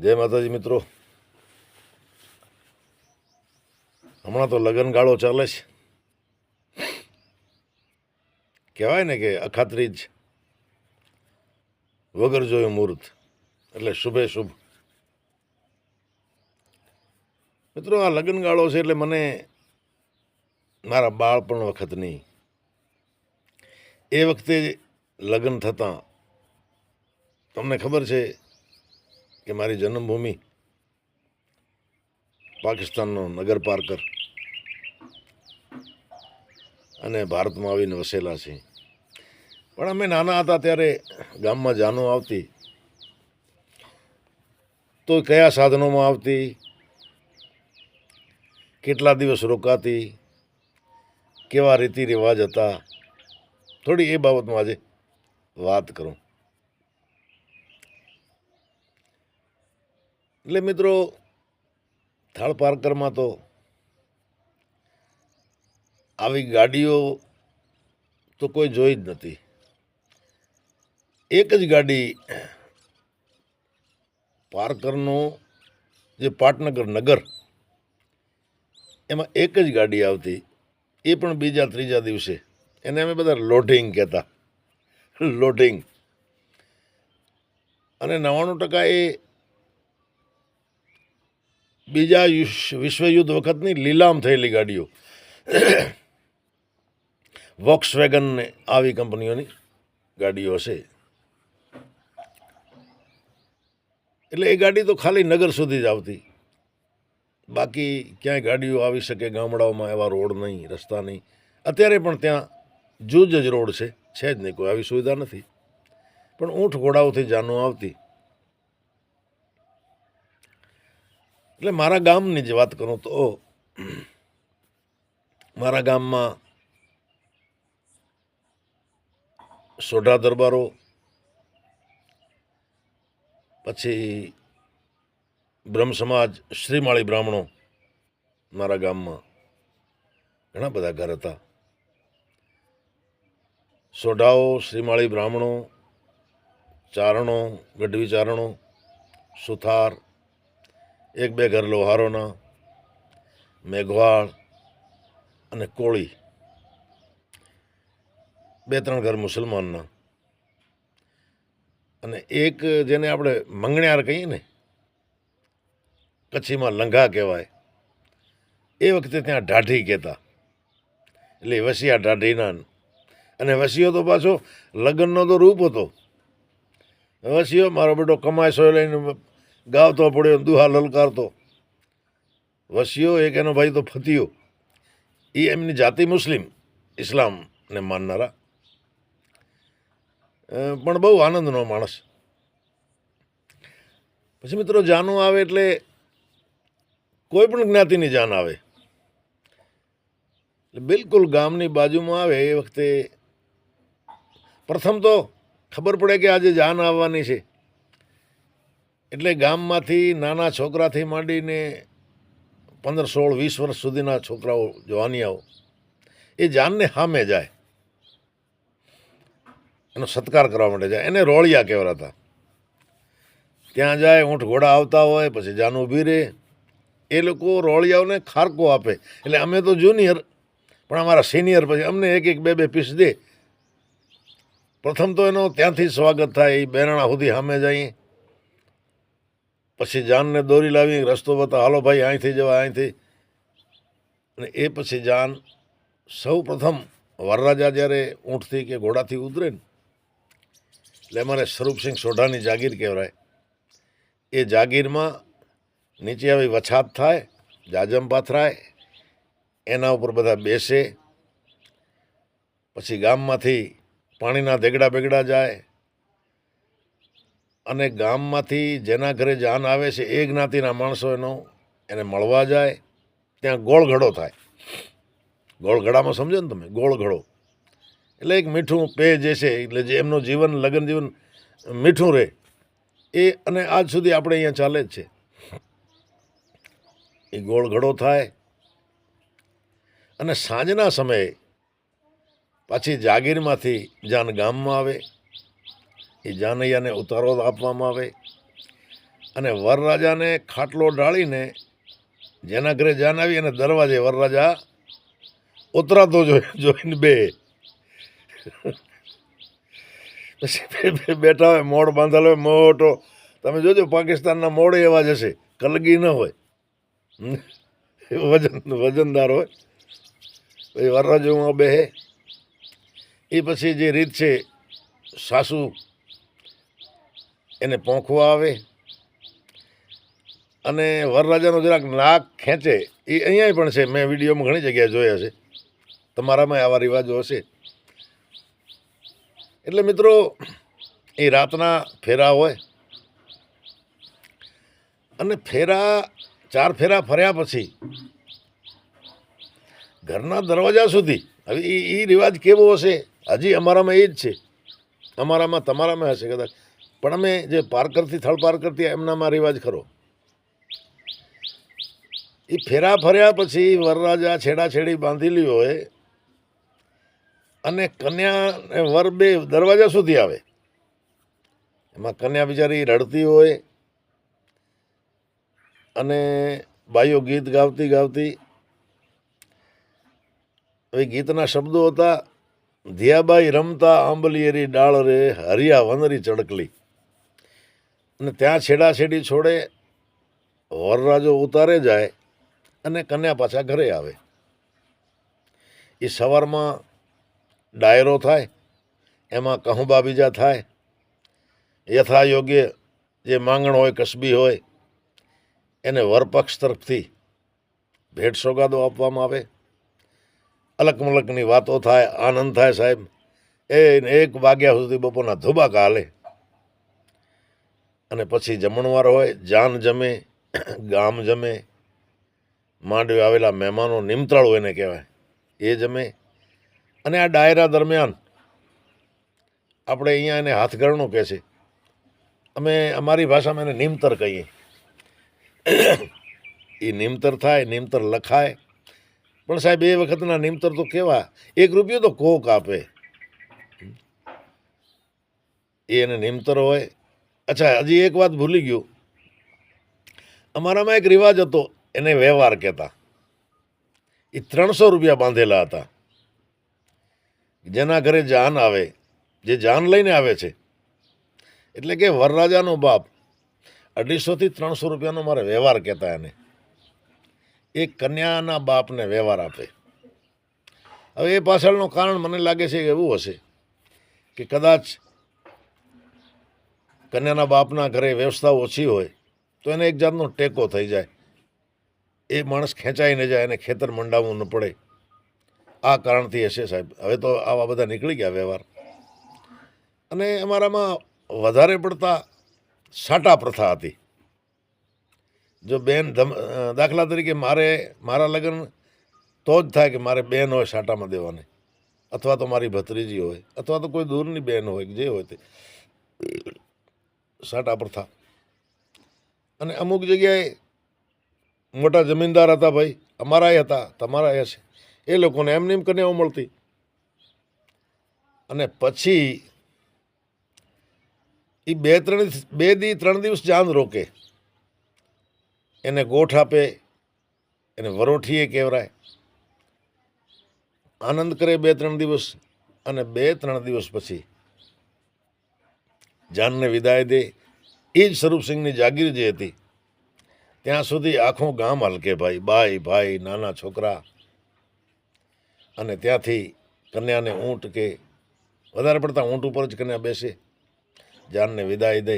જય માતાજી મિત્રો. હમણાં તો લગ્નગાળો ચાલે છે. કહેવાય ને કે અખાત્રીજ વગર જોયું મુહૂર્ત એટલે શુભે શુભ. મિત્રો, આ લગ્નગાળો છે એટલે મને મારા બાળપણ વખતની એ વખતે લગ્ન થતાં તમને ખબર છે કે મારી જન્મભૂમિ પાકિસ્તાનનો નગર પારકર અને ભારતમાં આવીને વસેલા છે. પણ અમે નાના હતા ત્યારે ગામમાં જાનો આવતી તો કયા સાધનોમાં આવતી, કેટલા દિવસ રોકાતી, કેવા રીતિ રિવાજ હતા, થોડી એ બાબતમાં આજે વાત કરું. એટલે મિત્રો, થાળ પારકરમાં તો આવી ગાડીઓ તો કોઈ જોઈ જ નથી. એક જ ગાડી પારકરનું જે પાટનગર નગર એમાં એક જ ગાડી આવતી, એ પણ બીજા ત્રીજા દિવસે. એને અમે બધા લોડિંગ કહેતા, લોડિંગ. અને 99% એ બીજા વિશ્વયુદ્ધ વખતની લીલામ થયેલી ગાડીઓ, વોક્સવેગન ને આવી કંપનીઓની ગાડીઓ હશે. એટલે એ ગાડી તો ખાલી નગર સુધી જ આવતી, બાકી ક્યાંય ગાડીઓ આવી શકે ગામડાઓમાં એવા રોડ નહીં, રસ્તા નહીં. અત્યારે પણ ત્યાં જૂજ જ રોડ છે જ નહીં, કોઈ આવી સુવિધા નથી. પણ ઊંટ ઘોડાઓથી જાનો આવતી. એટલે મારા ગામની જ વાત કરું તો મારા ગામમાં સોઢા દરબારો, પછી બ્રહ્મ સમાજ, શ્રીમાળી બ્રાહ્મણો, મારા ગામમાં ઘણા બધા ઘર હતા. સોઢાઓ, શ્રીમાળી બ્રાહ્મણો, ચારણો, ગઢવી ચારણો, સુથાર, એક બે ઘર લોહારોના, મેઘવાળ અને કોળી, બે ત્રણ ઘર મુસલમાનના, અને એક જેને આપણે મંગણ્યાર કહીએ ને, કચ્છીમાં લંઘા કહેવાય, એ વખતે ત્યાં ઢાઢી કહેતા. એટલે વસિયા ઢાઢીના. અને વસિયો તો પાછો લગ્નનો તો રૂપ હતો. વસિયો મારો બેટો કમાય સોય લઈને ગાવતો પડ્યો, દુહા લલકારતો. વસિયો એક એનો ભાઈ તો ફતિયો, એ એમની જાતિ મુસ્લિમ, ઇસ્લામને માનનારા, પણ બહુ આનંદનો માણસ. પછી મિત્રો, જાનો આવે એટલે કોઈ પણ જ્ઞાતિની જાન આવે એટલે બિલકુલ ગામની બાજુમાં આવે એ વખતે પ્રથમ તો ખબર પડે કે આજે જાન આવવાની છે. એટલે ગામમાંથી નાના છોકરાથી માંડીને 15, 16, 20 વર્ષ સુધીના છોકરાઓ, જવાનિયાઓ એ જાનને સામે જાય, એનો સત્કાર કરવા માટે જાય. એને રોળિયા કહેવાતા. ત્યાં જાય, ઊંટ ઘોડા આવતા હોય, પછી જાન ઊભી રહે, એ લોકો રોળિયાઓને ખારકો આપે. એટલે અમે તો જુનિયર, પણ અમારા સિનિયર પછી અમને એક એક બે બે પીસ દે. પ્રથમ તો એનો ત્યાંથી સ્વાગત થાય, એ બેરણા સુધી સામે જઈએ, પછી જાનને દોરી લાવી રસ્તો બતા, હાલો ભાઈ અહીંથી જવા, અહીંથી. અને એ પછી જાન સૌ પ્રથમ વરરાજા જ્યારે ઊંટથી કે ઘોડાથી ઉતરે ને, એટલે અમારે સ્વરૂપસિંહ સોઢાની જાગીર કહેવાય. એ જાગીરમાં નીચે આવી વછાત થાય, જાજમ પાથરાય, એના ઉપર બધા બેસે. પછી ગામમાંથી પાણીના દેગડા બેગડા જાય, અને ગામમાંથી જેના ઘરે જાન આવે છે એ જ્ઞાતિના માણસો એને મળવા જાય. ત્યાં ગોળઘડો થાય. ગોળઘડામાં સમજો ને તમે, ગોળઘડો એટલે એક મીઠું પેય જે છે, એટલે જે એમનું જીવન, લગ્ન જીવન મીઠું રહે એ. અને આજ સુધી આપણે અહીંયા ચાલે જ છે. એ ગોળઘડો થાય અને સાંજના સમયે પાછી જાગીરમાંથી જાન ગામમાં આવે. એ જાનૈયાને ઉતારો આપવામાં આવે. અને વરરાજાને ખાટલો ઢાળીને જેના ઘરે જાન આવી અને દરવાજે વરરાજા ઉતરાતો જોઈને બે પછી બેઠા હોય, મોડ બાંધેલો હોય મોટો. તમે જોજો પાકિસ્તાનના મોડે એવા જ હશે, કલગી ન હોય, વજનદાર હોય. પછી વરરાજામાં બેહે. એ પછી જે રીત છે, સાસુ એને પોંખવા આવે અને વરરાજાનો જરાક નાક ખેંચે. એ અહીંયા પણ છે, મેં વિડીયોમાં ઘણી જગ્યાએ જોયા છે, તમારામાં આવા રિવાજો હશે. એટલે મિત્રો, એ રાતના ફેરા હોય અને 4 ફેરા ફર્યા પછી ઘરના દરવાજા સુધી. હવે એ રિવાજ કેવો હશે, હજી અમારામાં એ જ છે, અમારામાં તમારામાં હશે કદાચ, પણ અમે જે પારકરથી થળ પારકરથી એમનામાં રિવાજ ખરો. એ ફેરા ફર્યા પછી વરરાજા છેડાછેડી બાંધેલી હોય અને કન્યા વર બે દરવાજા સુધી આવે. એમાં કન્યા બિચારી રડતી હોય અને બાઈઓ ગીત ગાવતી ગાવતી. એ ગીતના શબ્દો હતા, ધીયાબાઈ રમતા આંબલિયેરી ડાળ રે, હરિયા વનરી ચડકલી. અને ત્યાં છેડાછેડી છોડે, વરરાજો ઉતારે જાય અને કન્યા પાછા ઘરે આવે. એ સવારમાં ડાયરો થાય, એમાં કહુંબા બીજા થાય, યથા યોગ્ય જે માંગણ હોય, કસબી હોય, એને વરપક્ષ તરફથી ભેટ સોગાદો આપવામાં આવે. અલક મલકની વાતો થાય, આનંદ થાય સાહેબ. એ 1 વાગ્યા સુધી બપોરના ધુબાકા હાલે. અને પછી જમણવાર હોય, જાન જમે, ગામ જમે, માંડવે આવેલા મહેમાનો, નિમત્રાળું એને કહેવાય, એ જમે. અને આ ડાયરા દરમિયાન આપણે અહીંયા એને હાથગરણું કહે છે, અમે અમારી ભાષામાં એને નિમતર કહીએ. એ નિમતર થાય, નિમતર લખાય. પણ સાહેબ એ વખતના નિમતર તો કેવા, 1 રૂપિયો તો કોક આપે, એને નિમતર હોય. અચ્છા, હજી એક વાત ભૂલી ગયો, અમારામાં એક રિવાજ હતો, એને વ્યવહાર કહેતા. એ 300 રૂપિયા બાંધેલા હતા. જેના ઘરે જાન આવે, જે જાન લઈને આવે છે, એટલે કે વરરાજાનો બાપ 250 થી 300 રૂપિયાનો મારે વ્યવહાર કહેતા એને. એક કન્યાના બાપને વ્યવહાર આપે. હવે એ પાછળનું કારણ મને લાગે છે કે એવું હશે કે કદાચ કન્યાના બાપના ઘરે વ્યવસ્થા ઓછી હોય તો એને એક જાતનો ટેકો થઈ જાય, એ માણસ ખેંચાઈને જાય, એને ખેતર મંડાવવું ન પડે. આ કારણથી હશે સાહેબ. હવે તો આવા બધા નીકળી ગયા વ્યવહાર. અને અમારામાં વધારે પડતા સાટા પ્રથા હતી. જો બેન, દાખલા તરીકે મારા લગ્ન તો જ થાય કે મારે બેન હોય સાટામાં દેવાની, અથવા તો મારી ભત્રીજી હોય, અથવા તો કોઈ દૂરની બેન હોય, જે હોય તે સાટા પ્રથા. અને અમુક જગ્યાએ મોટા જમીનદાર હતા ભાઈ, અમારાય હતા, તમારાય હશે, એ લોકોને એમને એમ કન્યાઓ મળતી. અને પછી એ 2-3 દિવસ ચાંદ રોકે, એને ગોઠ આપે, એને વરોઠીએ કહેવાય, આનંદ કરે 2-3 દિવસ. અને 2-3 દિવસ પછી જાનને વિદાય દે. એ જ સ્વરૂપસિંહની જાગીર જે હતી, ત્યાં સુધી આખું ગામ હલકે ભાઈ, બાઈ ભાઈ, નાના છોકરા. અને ત્યાંથી કન્યાને ઊંટ, કે વધારે પડતા ઊંટ ઉપર જ કન્યા બેસે, જાનને વિદાય દે.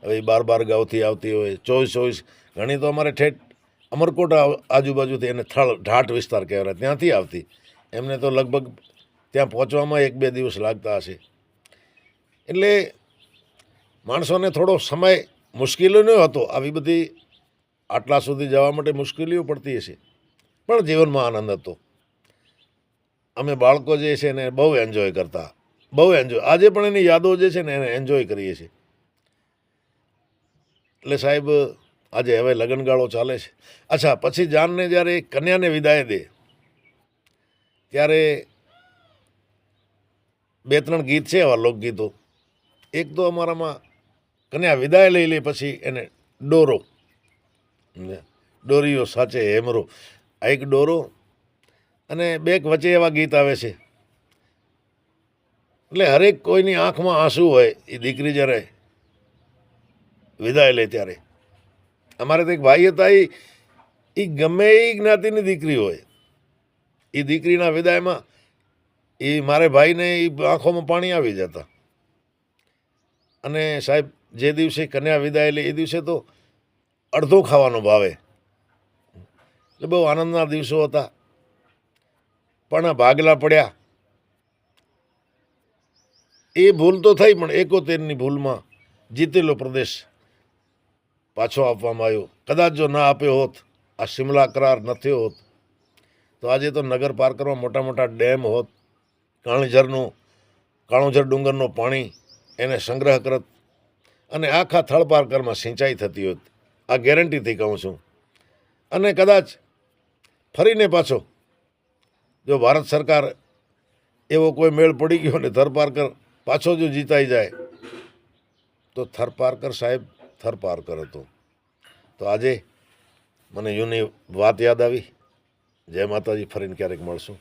હવે એ 12 ગાંવથી આવતી હોય, 24 ઘણી તો અમારે ઠેઠ અમરકોટ આજુબાજુથી, એને ઢાટ વિસ્તાર કહેવાય, ત્યાંથી આવતી. એમને તો લગભગ ત્યાં પહોંચવામાં 1-2 દિવસ લાગતા હશે. એટલે માણસોને થોડો સમય મુશ્કેલીનો હતો. આવી બધી આટલા સુધી જવા માટે મુશ્કેલીઓ પડતી હશે, પણ જીવનમાં આનંદ હતો. અમે બાળકો જે છે ને બહુ એન્જોય કરતા, બહુ એન્જોય. આજે પણ એની યાદો જે છે ને એને એન્જોય કરીએ છીએ. એટલે સાહેબ, આજે હવે લગ્નગાળો ચાલે છે. અચ્છા, પછી જાનને જ્યારે કન્યાને વિદાય દે ત્યારે 2-3 ગીત છે એવા લોકગીતો. એક તો અમારામાં કન્યા વિદાય લઈ લે પછી એને ડોરો, ડોરીઓ સાચે હેમરો, આ એક ડોરો અને બે એક વચ્ચે એવા ગીત આવે છે એટલે હરેક કોઈની આંખમાં આંસુ હોય એ દીકરી જ્યારે વિદાય લે ત્યારે. અમારે તો એક ભાઈ હતા, એ ગમે એ જ્ઞાતિની દીકરી હોય, એ દીકરીના વિદાયમાં એ મારે ભાઈને એ આંખોમાં પાણી આવી જતા. અને સાહેબ જે દિવસે કન્યા વિદાય લે એ દિવસે તો અડધો ખાવાનો ભાવે, એટલે બહુ આનંદના દિવસો હતા. પણ આ ભાગલા પડ્યા એ ભૂલ તો થઈ, પણ 71ની ભૂલમાં જીતેલો પ્રદેશ પાછો આપવામાં આવ્યો. કદાચ જો ના આપ્યો હોત, આ શિમલા કરાર ન થયો હોત, તો આજે તો નગર પાર કરવા મોટા મોટા ડેમ હોત, કાળોજર ડુંગરનો પાણી એને સંગ્રહ કરત અને આખા થળ પારકરમાં સિંચાઈ થતી હોત. આ ગેરંટીથી કહું છું. અને કદાચ ફરીને પાછો જો ભારત સરકાર એવો કોઈ મેળ પડી ગયો ને થરપારકર પાછો જો જીતાઈ જાય, તો થરપારકર સાહેબ થરપારકર હતો. તો આજે મને યુની વાત યાદ આવી. જય માતાજી, ફરીને ક્યારેક મળશું.